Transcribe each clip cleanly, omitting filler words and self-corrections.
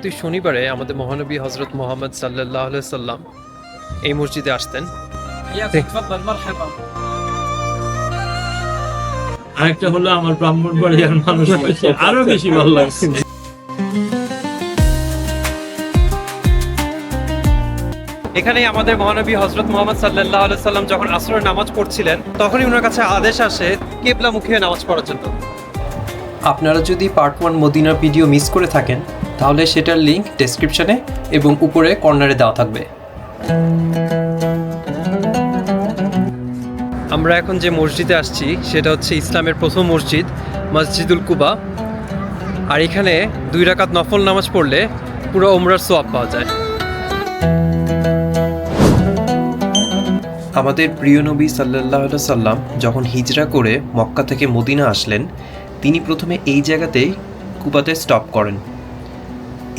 প্রতি শনিবারে আমাদের মহানবী হজরত মোহাম্মদ সাল্লাল্লাহু আলাইহি সাল্লাম এই মসজিদে আসতেন। আরেকটা হলো আমার ব্রাহ্মণবাড়িয়ার মানুষ আরো বেশি ভালো লাগছে। এখানেই আমাদের মহানবী হজরত মোহাম্মদ সাল্লাল্লাহু আলাইহি সাল্লাম যখন আসরের নামাজ পড়ছিলেন তখনই ওনার কাছে আদেশ আসে কিবলামুখী হয়ে নামাজ পড়ার জন্য। আপনারা যদি পার্ট 1 মদিনার ভিডিও মিস করে থাকেন তাহলে সেটার লিংক ডেসক্রিপশনে এবং উপরে কর্নারে দেওয়া থাকবে। আমরা এখন যে মসজিদে আসছি সেটা হচ্ছে ইসলামের প্রথম মসজিদ মসজিদুল কুবা। আর এখানে 2 রাকাত নফল নামাজ পড়লে পুরো ওমরার সওয়াব পাওয়া যায়। আমাদের প্রিয় নবী সাল্লাল্লাহু আলাইহি সাল্লাম যখন হিজরা করে মক্কা থেকে মদিনা আসলেন, তিনি প্রথমে এই জায়গাতেই কুবাতে স্টপ করেন।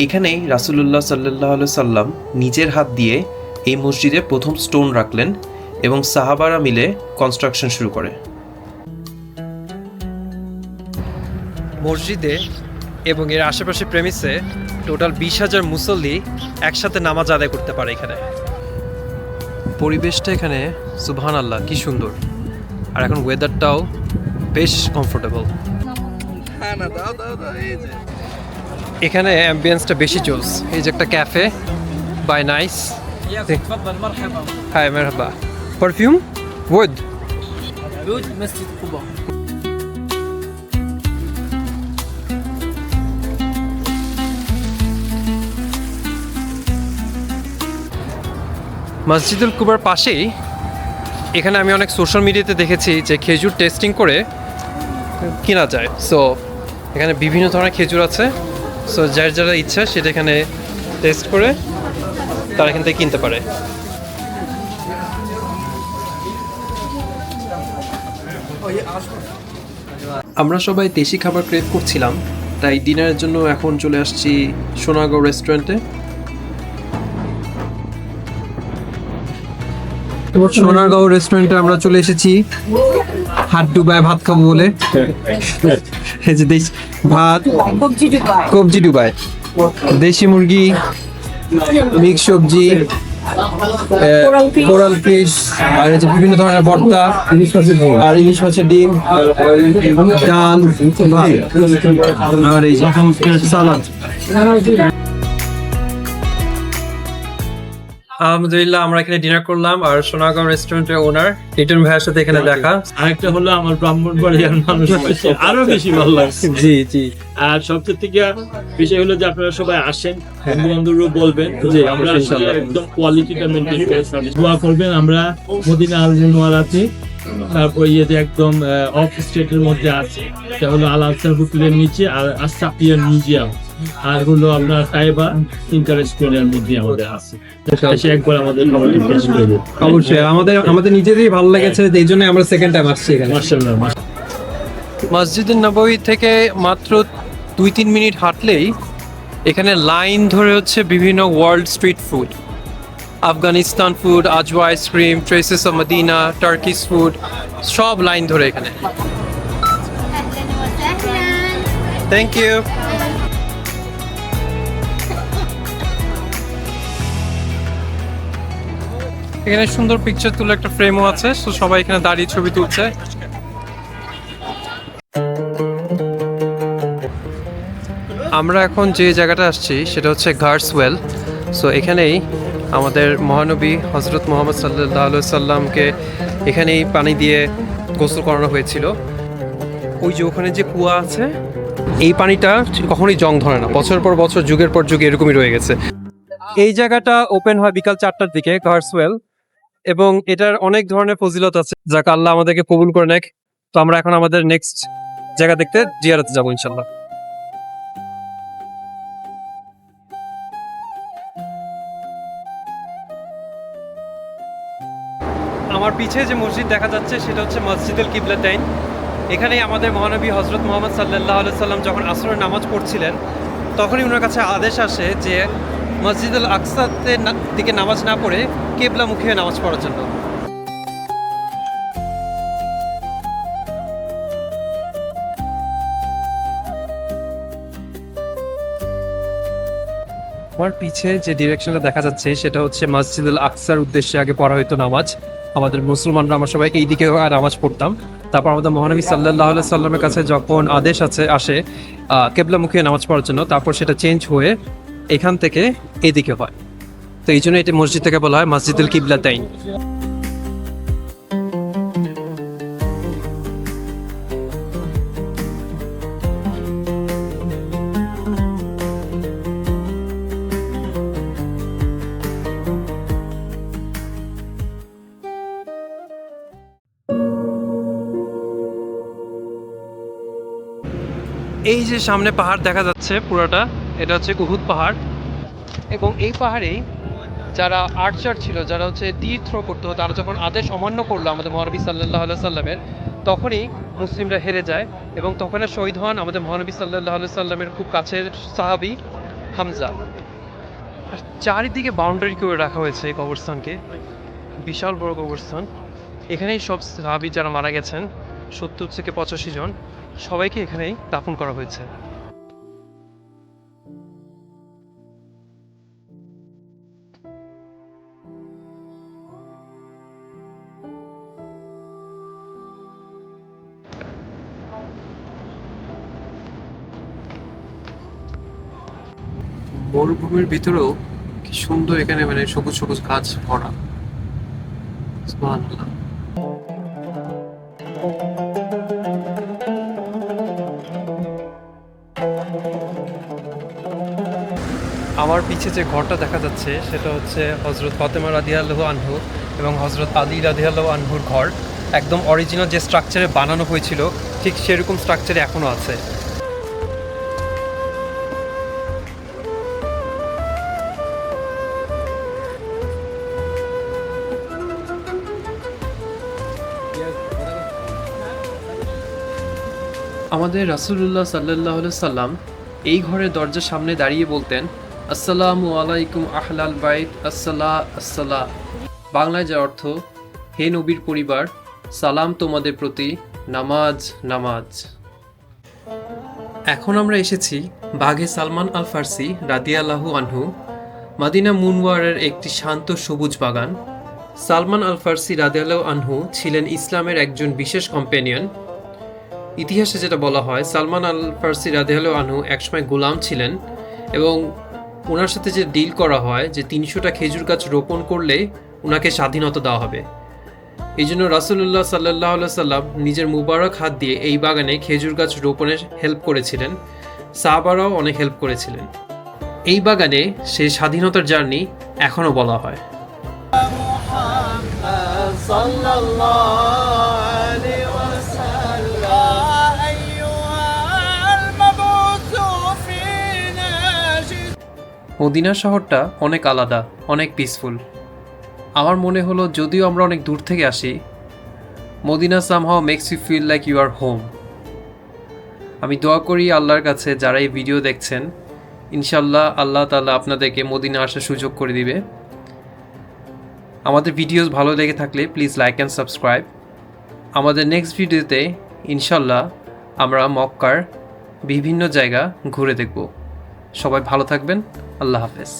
এখানেই রাসূলুল্লাহ সাল্লাল্লাহু আলাইহি সাল্লাম নিজের হাত দিয়ে এই মসজিদে প্রথম স্টোন রাখলেন এবং সাহাবারা মিলে কনস্ট্রাকশন শুরু করে। মসজিদে এবং এর আশেপাশে প্রেমিসে টোটাল 20,000 মুসল্লি একসাথে নামাজ আদায় করতে পারে এখানে। পরিবেশটা এখানে সুবহানাল্লাহ কি সুন্দর, আর এখন ওয়েদারটাও বেশ কমফোর্টেবল। এখানে অ্যাম্বিয়েন্সটা বেশি জোস। এই যে একটা ক্যাফে বাই নাইস। হাই মারহাবা। পারফিউম উড مسجد قباء। মসজিদুল কুবার পাশেই এখানে আমি অনেক সোশ্যাল মিডিয়াতে দেখেছি যে খেজুর টেস্টিং করে কেনা যায়। সো এখানে বিভিন্ন ধরনের খেজুর আছে। সো যার যারা ইচ্ছা সেটা এখানে টেস্ট করে তারা এখান থেকে কিনতে পারে। আমরা সবাই দেশি খাবার ক্রেভ করছিলাম, তাই ডিনারের জন্য এখন চলে আসছি সোনাগাঁও রেস্টুরেন্টে। সোনারগাঁও রেস্টুরেন্টে আমরা চলে এসেছি হাত ডুবায় ভাত খাবো বলে। এই যে ভাত কবজি ডুবায়, দেশি মুরগি, মিক্স সবজি, কোরাল ফিশ, আর এই যে বিভিন্ন ধরনের ভর্তা, আর ইলিশ মাছের ডিম, ডাল, আর এই যে সালাদ। আলহামদুলিল্লাহ আমরা এখানে ডিনার করলাম। আর সোনাগাঁও রেস্টুরেন্টের ওনার লিটন ভাইয়ের সাথে এখানে দেখা। আরেকটা হলো আমার ব্রাহ্মণবাড়িয়ার মানুষ আরো বেশি ভালো লাগছে। জি জি। আর সবচেয়ে থেকে বিষয় হলো যে আপনারা সবাই আসেন, বন্ধু বান্ধবরা বলবেন যে আমরা আসলে একদম কোয়ালিটিটা মেনটেন করে দোয়া করবেন। আমরা মদিনা আল মুনাওয়ারাতে, তারপর যে একদম অফ স্টেটের মধ্যে আছে, এটা হলো আল আজহার হোটেলের নিচে, আর আসাফিয়া মিউজিয়াম, আর হলো আপনার সাইবা ইন্টারেস্ট কোরিয়ার মধ্যে আমাদের আছে। এসে একবার আমাদের খাবারটি টেস্ট করবে। অবশ্যই আমাদের নিজেদেরই ভালো লেগেছে, এই জন্য আমরা সেকেন্ড টাইম আসছি এখানে। মাশাআল্লাহ। মসজিদুন নববী থেকে মাত্র 2-3 মিনিট হাঁটলেই এখানে লাইন ধরে হচ্ছে বিভিন্ন world street food, Afghanistan food, আজওয়া ice cream, traces of Medina, Turkish food, সব লাইন ধরে এখানে। Thank you. এখানে সুন্দর পিকচার তুলে একটা ফ্রেমও আছে, তো সবাই এখানে দাঁড়িয়ে ছবি তুলছে। আমরা এখন যে জায়গাটা আসছি সেটা হচ্ছে গার্সওয়েল। সো এখানেই আমাদের মহানবী হজরত মোহাম্মদ সাল্লাল্লাহু আলাইহি সাল্লামকে এখানেই পানি দিয়ে গোসল করানো হয়েছিল। ওই যে ওখানে যে কুয়া আছে, এই পানিটা কখনোই জং ধরে না, বছর পর বছর যুগের পর যুগ এরকমই রয়ে গেছে। এই জায়গাটা ওপেন হয় বিকাল 4টার দিকে, গার্সওয়েল, এবং এটার অনেক ধরনের ফজিলত আছে, যাকে আল্লাহ আমাদেরকে কবুল করে নেক। তো আমরা এখন আমাদের নেক্সট জায়গা দেখতে জিয়ারতে যাবো ইনশাল্লাহ। আমার পিছে যে মসজিদ দেখা যাচ্ছে সেটা হচ্ছে মসজিদুল কিবলাতাইন। এখানেই আমাদের মহানবী হজরত মোহাম্মদ সাল্লাল্লাহু আলাইহি সাল্লাম যখন আসরের নামাজ পড়ছিলেন তখনই ওনার কাছে আদেশ আসে যে মসজিদুল আকসাতে দিকে নামাজ না পড়ে কিবলামুখী হয়ে নামাজ পড়ার জন্য। আমার পিছে যে ডিরেকশনটা দেখা যাচ্ছে সেটা হচ্ছে মসজিদুল আকসার উদ্দেশ্যে আগে পড়া হতো নামাজ। আমাদের মুসলমানরা আমরা সবাই এই দিকে নামাজ পড়তাম। তারপর আমাদের মহানবী সাল্লাল্লাহু আলাইহি সাল্লামের কাছে যখন আদেশ আসে কেবলামুখী নামাজ পড়ার জন্য, তারপর সেটা চেঞ্জ হয়ে এখান থেকে এদিকে হয়। তো এই জন্য এটি মসজিদ থেকে বলা হয় মসজিদুল কিবলাতাইন। এই যে সামনে পাহাড় দেখা যাচ্ছে পুরোটা, এটা হচ্ছে উহুদ পাহাড়। এবং এই পাহাড়েই যারা আর্চার ছিল, যারা হচ্ছে তীর থ্রো করতো, তারা যখন আদেশ অমান্য করলো আমাদের মহানবী সাল্লাল্লাহু আলাইহি সাল্লামের, তখনই মুসলিমরা হেরে যায় এবং তখনই শহীদ হন আমাদের মহানবী সাল্লাল্লাহু আলাইহি সাল্লামের খুব কাছের সাহাবী হামজা। আর চারিদিকে বাউন্ডারি করে রাখা হয়েছে এই কবরস্থানকে, বিশাল বড় কবরস্থান। এখানেই সব সাহাবী যারা মারা গেছেন 70 থেকে 85 জন, সবাইকে এখানেই দাফন করা হয়েছে। মরুভূমির ভিতরেও কি সুন্দর এখানে মানে সবুজ সবুজ গাছ ভরা। সুবহানাল্লাহ। আমার পিছে যে ঘরটা দেখা যাচ্ছে সেটা হচ্ছে হযরত ফাতেমা রাদিয়াল্লাহু আনহু এবং হযরত আলী রাদিয়াল্লাহু আনহুর ঘর। একদম অরিজিনাল যে স্ট্রাকচারে বানানো হয়েছিল ঠিক সেরকম স্ট্রাকচারে এখনো আছে। আমাদের রাসূলুল্লাহ সাল্লাল্লাহু আলাইহি সাল্লাম এই ঘরের দরজার সামনে দাঁড়িয়ে বলতেন, আসসালামু আলাইকুম আহলাল বাইত, আসসালাম। বাংলায় যার অর্থ, হে নবীর পরিবার, সালাম তোমাদের প্রতি, নামাজ নামাজ। এখন আমরা এসেছি বাগে সালমান আল ফার্সি রাদিয়াল্লাহু আনহু, মদিনা মুনওয়ারার একটি শান্ত সবুজ বাগান। সালমান আল ফার্সি রাদিয়াল্লাহু আনহু ছিলেন ইসলামের একজন বিশেষ কম্পেনিয়ন। ইতিহাসে যেটা বলা হয়, সালমান আল ফার্সি রাদিয়াল্লাহু আনহু একসময় গোলাম ছিলেন এবং ওনার সাথে যে ডিল করা হয় যে 300টা খেজুর গাছ রোপণ করলে ওনাকে স্বাধীনতা দেওয়া হবে। এই জন্য রাসূলুল্লাহ সাল্লাল্লাহু আলাইহি সাল্লাম নিজের মুবারক হাত দিয়ে এই বাগানে খেজুর গাছ রোপণে হেল্প করেছিলেন। সাহাবারাও অনেক হেল্প করেছিলেন। এই বাগানে সেই স্বাধীনতার জার্নি এখনো বলা হয়। মদিনা শহরটা অনেক আলাদা, অনেক পিসফুল। আমার মনে হলো যদিও আমরা অনেক দূর থেকে আসি, Medina somehow makes you feel like you are home. আমি দোয়া করি আল্লাহর কাছে যারা এই ভিডিও দেখছেন, ইনশাল্লাহ আল্লাহ তাআলা আপনাদেরকে মদিনা আসার সুযোগ করে দিবে। আমাদের ভিডিওস ভালো লেগে থাকলে প্লিজ লাইক অ্যান্ড সাবস্ক্রাইব। আমাদের নেক্সট ভিডিওতে ইনশাল্লাহ আমরা মক্কার বিভিন্ন জায়গা ঘুরে দেখব। সবাই ভালো থাকবেন। আল্লাহ হাফেজ।